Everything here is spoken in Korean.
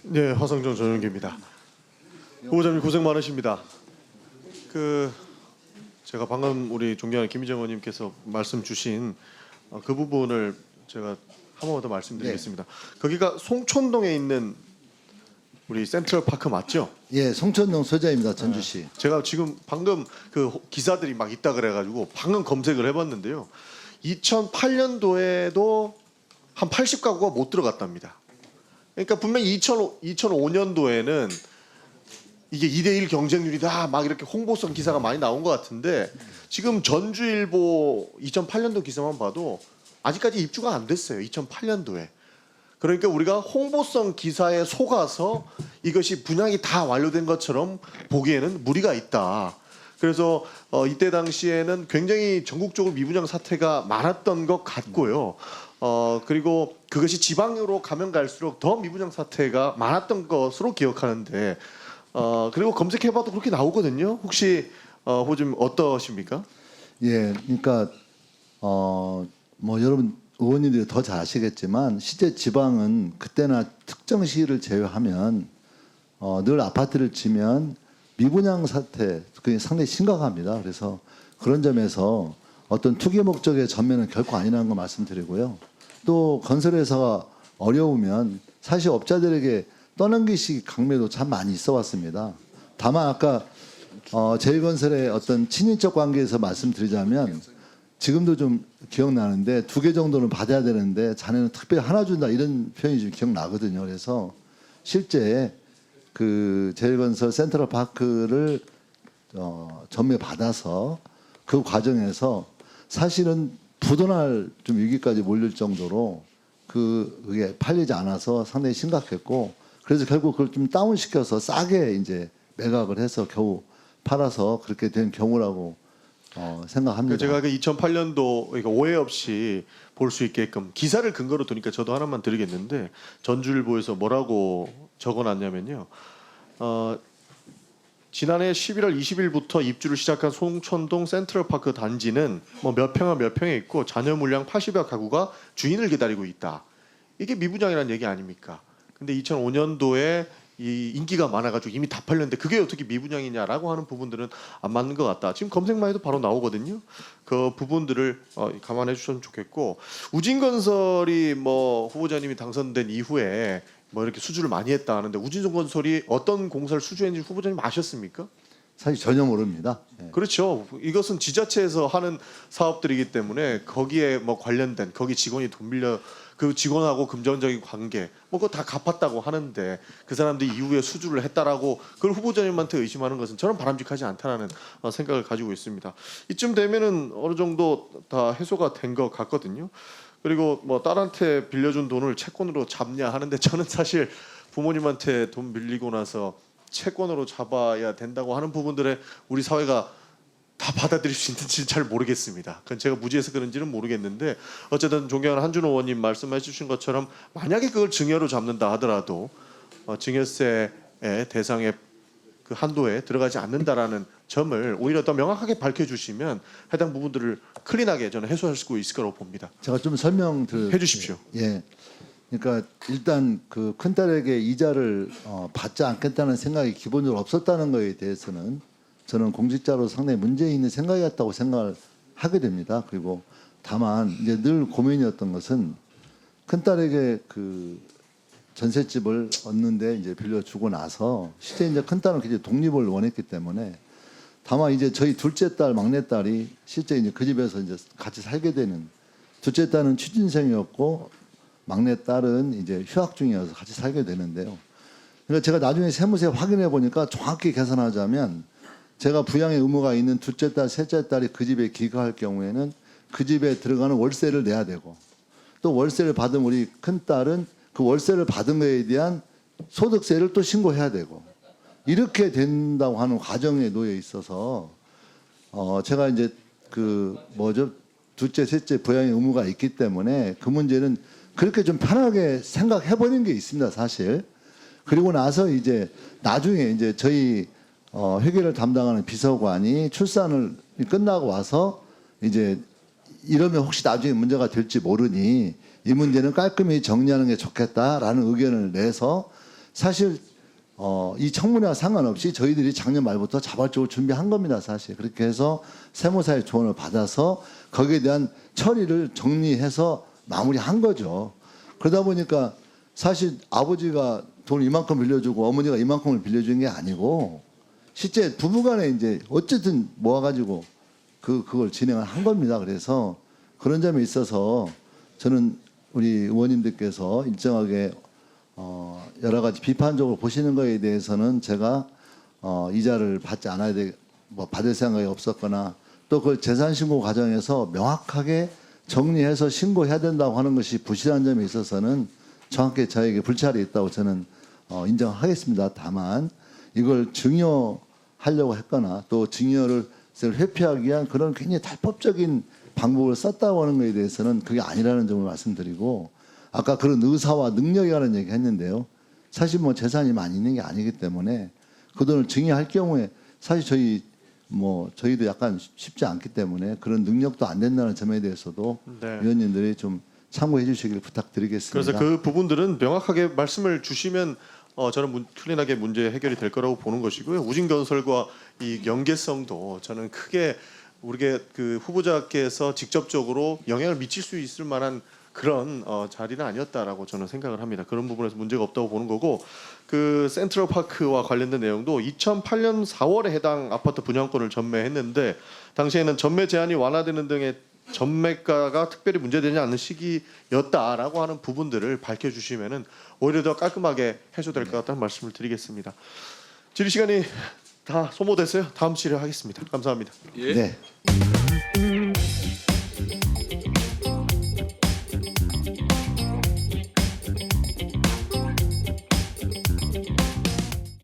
네, 화성정 전용기입니다. 후보자님 고생 많으십니다. 제가 방금 우리 존경하는 김희정 의원님께서 말씀 주신 그 부분을 제가 한 번 더 말씀드리겠습니다. 거기가 송촌동에 있는 우리 센트럴파크 맞죠? 예, 송천동 소재입니다, 전주시. 제가 지금 방금 그 기사들이 막 있다 그래가지고 방금 검색을 해봤는데요. 2008년도에도 한 80가구가 못 들어갔답니다. 그러니까 분명히 2005년도에는 이게 2대1 경쟁률이다 막 이렇게 홍보성 기사가 많이 나온 것 같은데 지금 전주일보 2008년도 기사만 봐도 아직까지 입주가 안 됐어요. 2008년도에. 그러니까 우리가 홍보성 기사에 속아서 이것이 분양이 다 완료된 것처럼 보기에는 무리가 있다. 그래서 이때 당시에는 굉장히 전국적으로 미분양 사태가 많았던 것 같고요. 그리고 그것이 지방으로 가면 갈수록 더 미분양 사태가 많았던 것으로 기억하는데 그리고 검색해봐도 그렇게 나오거든요. 혹시 후보님 어떠십니까? 예, 그러니까 뭐 여러분 의원님들이 더 잘 아시겠지만 실제 지방은 그때나 특정 시기를 제외하면 늘 아파트를 지면 미분양 사태 그게 상당히 심각합니다. 그래서 그런 점에서 어떤 투기 목적의 전면은 결코 아니라는 거 말씀드리고요. 또 건설회사가 어려우면 사실 업자들에게 떠넘기식 강매도 참 많이 있어 왔습니다. 다만 아까 제일건설의 어떤 친인척 관계에서 말씀드리자면 지금도 좀 기억나는데 2개 정도는 받아야 되는데 자네는 특별히 하나 준다 이런 표현이 좀 기억나거든요. 그래서 실제 그 제일건설 센트럴파크를 전매 받아서 그 과정에서 사실은 부도날 좀 위기까지 몰릴 정도로 그게 팔리지 않아서 상당히 심각했고 그래서 결국 그걸 좀 다운시켜서 싸게 이제 매각을 해서 겨우 팔아서 그렇게 된 경우라고 생각합니다. 제가 그 2008년도 그러니까 오해 없이 볼 수 있게끔 기사를 근거로 두니까 저도 하나만 드리겠는데 전주일보에서 뭐라고 적어놨냐면요. 지난해 11월 20일부터 입주를 시작한 송천동 센트럴파크 단지는 뭐 몇 평화 몇 평에 있고 잔여 물량 80여 가구가 주인을 기다리고 있다. 이게 미분양이라는 얘기 아닙니까? 근데 2005년도에 이 인기가 많아가지고 이미 다 팔렸는데 그게 어떻게 미분양이냐라고 하는 부분들은 안 맞는 것 같다. 지금 검색만 해도 바로 나오거든요. 그 부분들을 감안해 주셨으면 좋겠고 우진건설이 뭐 후보자님이 당선된 이후에 뭐 이렇게 수주를 많이 했다 하는데 우진건설이 어떤 공사를 수주했는지 후보자님 아셨습니까? 사실 전혀 모릅니다. 예. 그렇죠. 이것은 지자체에서 하는 사업들이기 때문에 거기에 뭐 관련된 거기 직원이 돈 빌려 그 직원하고 금전적인 관계 뭐 그거 다 갚았다고 하는데 그 사람들이 이후에 수주를 했다라고 그걸 후보자님한테 의심하는 것은 저는 바람직하지 않다라는 생각을 가지고 있습니다. 이쯤 되면은 어느 정도 다 해소가 된 것 같거든요. 그리고 뭐 딸한테 빌려준 돈을 채권으로 잡냐 하는데 저는 사실 부모님한테 돈 빌리고 나서 채권으로 잡아야 된다고 하는 부분들에 우리 사회가 다 받아들일 수 있는지 잘 모르겠습니다. 그건 제가 무지해서 그런지는 모르겠는데 어쨌든 존경하는 한준호 의원님 말씀해 주신 것처럼 만약에 그걸 증여로 잡는다 하더라도 증여세의 대상의 그 한도에 들어가지 않는다라는 점을 오히려 더 명확하게 밝혀주시면 해당 부분들을 클린하게 저는 해소할 수 있을 거라고 봅니다. 제가 좀 설명 해 주십시오. 예. 그러니까 일단 그 큰딸에게 이자를 받지 않겠다는 생각이 기본적으로 없었다는 거에 대해서는 저는 공직자로 상당히 문제 있는 생각이었다고 생각을 하게 됩니다. 그리고 다만 이제 늘 고민이었던 것은 큰딸에게 그 전셋집을 얻는데 이제 빌려주고 나서 실제 이제 큰딸은 굉장히 독립을 원했기 때문에 다만 이제 저희 둘째 딸, 막내 딸이 실제 이제 그 집에서 이제 같이 살게 되는 둘째 딸은 취준생이었고 막내 딸은 이제 휴학 중이어서 같이 살게 되는데요. 그러니까 제가 나중에 세무세 확인해 보니까 정확히 계산하자면 제가 부양의 의무가 있는 둘째 딸, 셋째 딸이 그 집에 귀가할 경우에는 그 집에 들어가는 월세를 내야 되고 또 월세를 받은 우리 큰 딸은 그 월세를 받은 거에 대한 소득세를 또 신고해야 되고 이렇게 된다고 하는 과정에 놓여 있어서 제가 이제 그 뭐죠 둘째, 셋째 부양의 의무가 있기 때문에 그 문제는 그렇게 좀 편하게 생각해 버린 게 있습니다, 사실. 그리고 나서 이제 나중에 이제 저희 회계를 담당하는 비서관이 출산을 끝나고 와서 이제 이러면 혹시 나중에 문제가 될지 모르니 이 문제는 깔끔히 정리하는 게 좋겠다라는 의견을 내서 사실 이 청문회와 상관없이 저희들이 작년 말부터 자발적으로 준비한 겁니다. 사실 그렇게 해서 세무사의 조언을 받아서 거기에 대한 처리를 정리해서 마무리한 거죠. 그러다 보니까 사실 아버지가 돈 이만큼 빌려주고 어머니가 이만큼을 빌려준 게 아니고 실제 부부간에 이제 어쨌든 모아가지고 그걸 진행을 한 겁니다. 그래서 그런 점에 있어서 저는 우리 의원님들께서 일정하게 여러 가지 비판적으로 보시는 거에 대해서는 제가 이자를 받지 않아야 받을 생각이 없었거나 또 그 재산 신고 과정에서 명확하게 정리해서 신고해야 된다고 하는 것이 부실한 점에 있어서는 정확히 저에게 불찰이 있다고 저는 인정하겠습니다. 다만 이걸 증여하려고 했거나 또 증여를 회피하기 위한 그런 굉장히 탈법적인 방법을 썼다고 하는 것에 대해서는 그게 아니라는 점을 말씀드리고 아까 그런 의사와 능력이라는 얘기 했는데요. 사실 뭐 재산이 많이 있는 게 아니기 때문에 그 돈을 증여할 경우에 사실 저희도 약간 쉽지 않기 때문에 그런 능력도 안 된다는 점에 대해서도 네. 위원님들이 좀 참고해 주시길 부탁드리겠습니다. 그래서 그 부분들은 명확하게 말씀을 주시면 저는 클린하게 문제 해결이 될 거라고 보는 것이고요. 우진건설과 이 연계성도 저는 크게 우리가 그 후보자께서 직접적으로 영향을 미칠 수 있을 만한 그런 자리는 아니었다라고 저는 생각을 합니다. 그런 부분에서 문제가 없다고 보는 거고 그 센트럴파크와 관련된 내용도 2008년 4월에 해당 아파트 분양권을 전매했는데 당시에는 전매 제한이 완화되는 등의 전매가가 특별히 문제되지 않는 시기였다라고 하는 부분들을 밝혀주시면은 오히려 더 깔끔하게 해소될 것 같다는 말씀을 드리겠습니다. 질의 시간이 다 소모됐어요. 다음 질의하겠습니다. 감사합니다. 예. 네.